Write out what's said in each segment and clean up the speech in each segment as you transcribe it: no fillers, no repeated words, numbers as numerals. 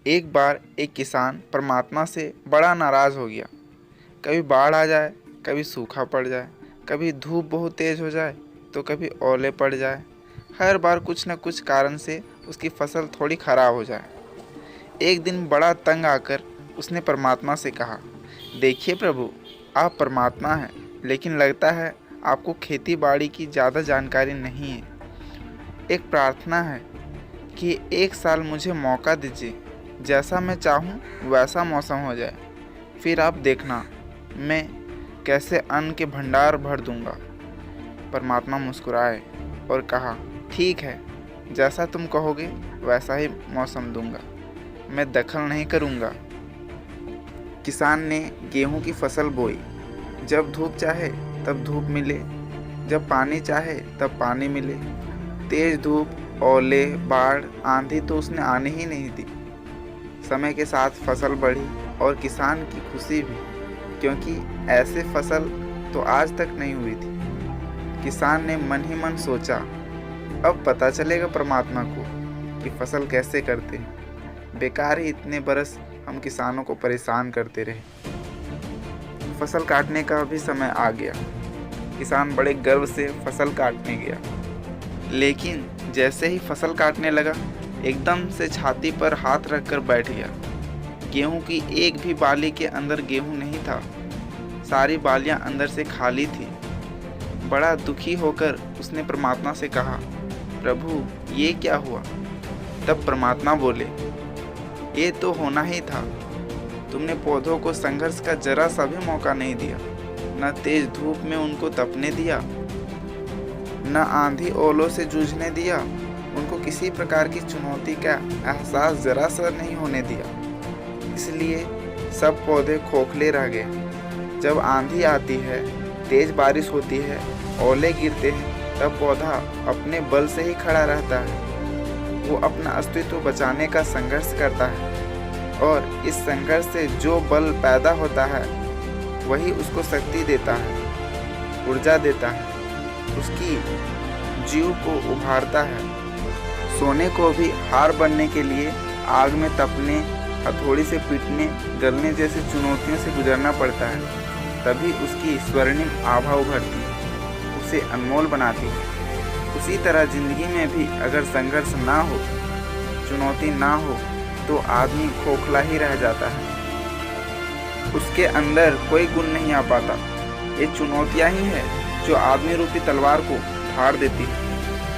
एक बार एक किसान परमात्मा से बड़ा नाराज़ हो गया। कभी बाढ़ आ जाए, कभी सूखा पड़ जाए, कभी धूप बहुत तेज़ हो जाए तो कभी ओले पड़ जाए। हर बार कुछ न कुछ कारण से उसकी फसल थोड़ी खराब हो जाए। एक दिन बड़ा तंग आकर उसने परमात्मा से कहा, देखिए प्रभु, आप परमात्मा हैं, लेकिन लगता है आपको खेती बाड़ी की ज़्यादा जानकारी नहीं है। एक प्रार्थना है कि एक साल मुझे मौका दीजिए, जैसा मैं चाहूँ वैसा मौसम हो जाए, फिर आप देखना मैं कैसे अन्न के भंडार भर दूंगा। परमात्मा मुस्कुराए और कहा, ठीक है, जैसा तुम कहोगे वैसा ही मौसम दूंगा, मैं दखल नहीं करूंगा। किसान ने गेहूं की फसल बोई। जब धूप चाहे तब धूप मिले, जब पानी चाहे तब पानी मिले। तेज धूप, ओले, बाढ़, आंधी तो उसने आने ही नहीं दी। समय के साथ फसल बढ़ी और किसान की खुशी भी, क्योंकि ऐसे फसल तो आज तक नहीं हुई थी। किसान ने मन ही मन सोचा, अब पता चलेगा परमात्मा को कि फसल कैसे करते हैं। बेकार ही इतने बरस हम किसानों को परेशान करते रहे। फसल काटने का भी समय आ गया। किसान बड़े गर्व से फसल काटने गया, लेकिन जैसे ही फसल काटने लगा, एकदम से छाती पर हाथ रखकर बैठ गया। गेहूं की एक भी बाली के अंदर गेहूं नहीं था, सारी बालियां अंदर से खाली थी। बड़ा दुखी होकर उसने परमात्मा से कहा, प्रभु ये क्या हुआ? तब परमात्मा बोले, ये तो होना ही था। तुमने पौधों को संघर्ष का जरा सा भी मौका नहीं दिया, न तेज धूप में उनको तपने दिया, न आंधी ओलों से जूझने दिया, उनको किसी प्रकार की चुनौती का एहसास जरा सा नहीं होने दिया। इसलिए सब पौधे खोखले रह गए। जब आंधी आती है, तेज बारिश होती है, ओले गिरते हैं, तब पौधा अपने बल से ही खड़ा रहता है। वो अपना अस्तित्व बचाने का संघर्ष करता है, और इस संघर्ष से जो बल पैदा होता है वही उसको शक्ति देता है, ऊर्जा देता है, उसकी जीव को उभारता है। सोने को भी हार बनने के लिए आग में तपने, हथौड़ी से पीटने, गलने जैसी चुनौतियों से गुजरना पड़ता है, तभी उसकी स्वर्णिम आभा उभरती है, उसे अनमोल बनाती है। उसी तरह जिंदगी में भी अगर संघर्ष ना हो, चुनौती ना हो, तो आदमी खोखला ही रह जाता है। उसके अंदर कोई गुण नहीं आ पाता। ये चुनौतियाँ ही है जो आदमी रूपी तलवार को धार देती है,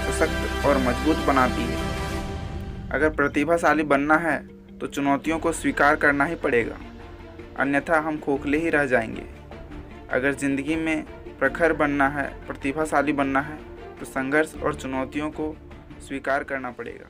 सशक्त और मजबूत बनाती है। अगर प्रतिभाशाली बनना है तो चुनौतियों को स्वीकार करना ही पड़ेगा, अन्यथा हम खोखले ही रह जाएंगे। अगर जिंदगी में प्रखर बनना है, प्रतिभाशाली बनना है, तो संघर्ष और चुनौतियों को स्वीकार करना पड़ेगा।